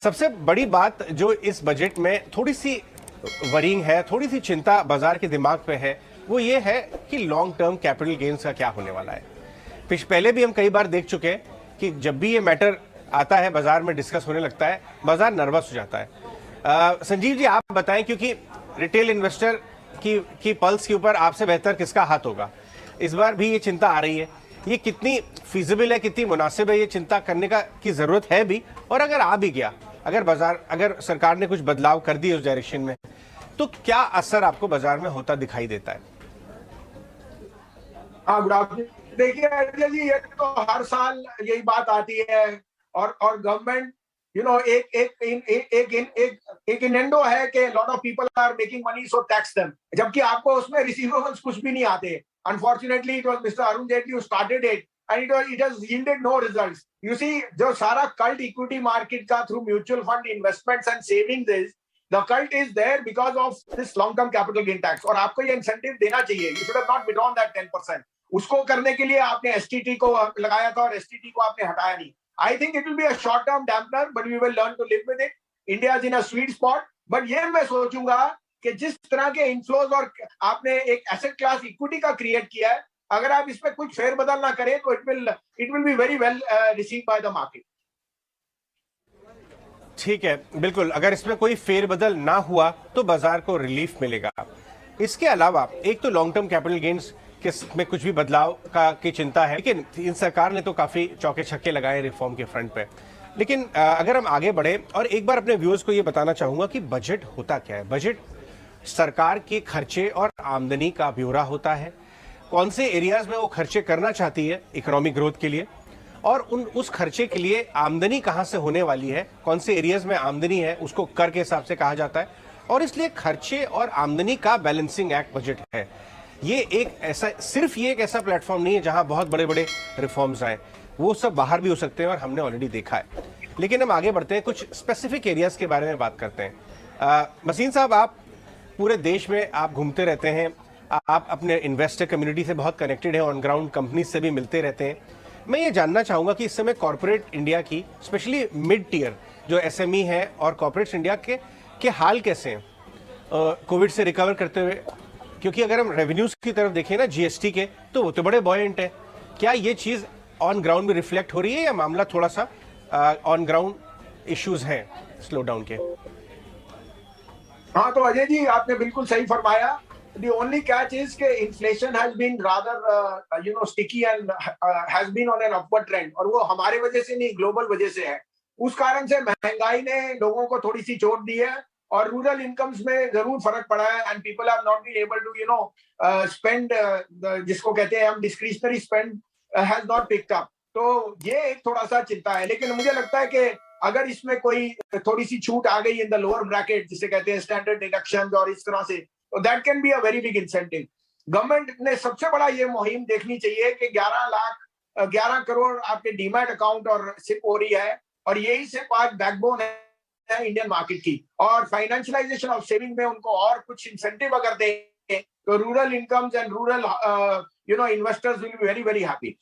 सबसे बड़ी बात जो इस बजट में थोड़ी सी वरींग है, थोड़ी सी चिंता बाजार के दिमाग पे है, वो ये है कि लॉन्ग टर्म कैपिटल गेन्स का क्या होने वाला है। पहले भी हम कई बार देख चुके हैं कि जब भी ये मैटर आता है, बाजार में डिस्कस होने लगता है, बाजार नर्वस हो जाता है। संजीव जी, आप बताएं, क्योंकि रिटेल इन्वेस्टर की पल्स के ऊपर आपसे बेहतर किसका हाथ होगा। इस बार भी ये चिंता आ रही है, ये कितनी फीजिबल है, कितनी मुनासिब है, ये चिंता करने की जरूरत है भी, और अगर आ भी गया, अगर सरकार ने कुछ बदलाव कर दिए उस डायरेक्शन में, तो क्या असर आपको बाजार में होता दिखाई देता है? हाँ, गुड आफ्टरनून। देखिए अजय जी, ये तो हर साल यही बात आती है और गवर्नमेंट एक एक एक एक एक इनेंडो है कि lot of people are making money so tax them, जबकि आपको उसमें रिसीवेबल्स कुछ भी नहीं आते। Unfortunately it was mister Arun Jaitley who started it and it has yielded no results. You see, जो सारा कल्ट इक्विटी मार्केट का through mutual fund investments and savings is the cult is there because of this long term capital gain tax, और आपको ये incentive देना चाहिए। You should have not withdrawn that 10%. उसको करने के लिए आपने एसटीटी को लगाया था और एसटीटी को आपने हटाया नहीं। I think it will be a short term dampener, but we will learn to live with it. India is in a sweet spot, but ये मैं सोचूंगा कि जिस तरह के इन्फ्लोज और आपने एक एसेट क्लास इक्विटी का क्रिएट किया है, अगर आप इसमें कुछ फेरबदल ना करें तो it will be very well received by the market. ठीक है, बिल्कुल। अगर इसमें कोई फेरबदल ना हुआ तो बाजार को रिलीफ मिलेगा। इसके अलावा एक तो लॉन्ग टर्म कैपिटल गेन्स में कुछ भी बदलाव की चिंता है, लेकिन इन सरकार ने तो काफी चौके छक्के लगाए रिफॉर्म के फ्रंट पे। लेकिन अगर हम आगे बढ़े, और एक बार अपने व्यूअर्स को ये बताना चाहूंगा कि बजट होता क्या है। बजट सरकार के खर्चे और आमदनी का ब्यौरा होता है। कौन से एरियाज में वो खर्चे करना चाहती है इकोनॉमिक ग्रोथ के लिए, और उस खर्चे के लिए आमदनी कहां से होने वाली है, कौन से एरियाज में आमदनी है, उसको कर के हिसाब से कहा जाता है। और इसलिए खर्चे और आमदनी का बैलेंसिंग एक्ट बजट है। ये एक ऐसा प्लेटफॉर्म नहीं है जहां बहुत बड़े बड़े रिफॉर्म्स आए, वो सब बाहर भी हो सकते हैं और हमने ऑलरेडी देखा है। लेकिन हम आगे बढ़ते हैं, कुछ स्पेसिफिक एरियाज के बारे में बात करते हैं। मसीन साहब, आप पूरे देश में आप घूमते रहते हैं, आप अपने इन्वेस्टर कम्युनिटी से बहुत कनेक्टेड हैं, ऑन ग्राउंड कंपनी से भी मिलते रहते हैं। मैं ये जानना चाहूंगा कि इस समय कॉर्पोरेट इंडिया की, स्पेशली मिड टियर जो एसएमई है, और कॉर्पोरेट इंडिया के हाल कैसे हैं कोविड से रिकवर करते हुए? क्योंकि अगर हम रेवेन्यूज की तरफ देखें ना, जीएसटी के, तो वो तो बड़े बॉयंट है। क्या ये चीज ऑन ग्राउंड में रिफ्लेक्ट हो रही है, या मामला थोड़ा सा ऑन ग्राउंड इश्यूज हैं स्लो डाउन के? हाँ, तो अजय जी आपने बिल्कुल सही फरमाया। The only catch is कि inflation has been rather sticky and has been on an upward trend, और वो हमारे वजह से नहीं, ग्लोबल वजह से है। उस कारण से महंगाई ने लोगों को थोड़ी सी चोट दी है, और रूरल इनकम्स में जरूर फर्क पड़ा है, and people have not been able to spend, जिसको कहते हैं हम discretionary spend, has not picked up. तो ये एक थोड़ा सा चिंता है। लेकिन मुझे लगता है कि अगर इसमें कोई थोड़ी सी छूट आ गई इन द लोअर ब्रैकेट, जिसे कहते हैं स्टैंडर्ड डिडक्शन और इस तरह से, तो that can be a very big incentive. Government ने सबसे बड़ा ये मुहिम देखनी चाहिए कि 11 करोड़ आपके डीमैट अकाउंट और सिप हो रही है, और यही सिप आज बैकबोन है इंडियन मार्केट की। और फाइनेंशियलाइजेशन ऑफ सेविंग में उनको और कुछ इंसेंटिव अगर दें, तो rural incomes and rural investors will be very very happy.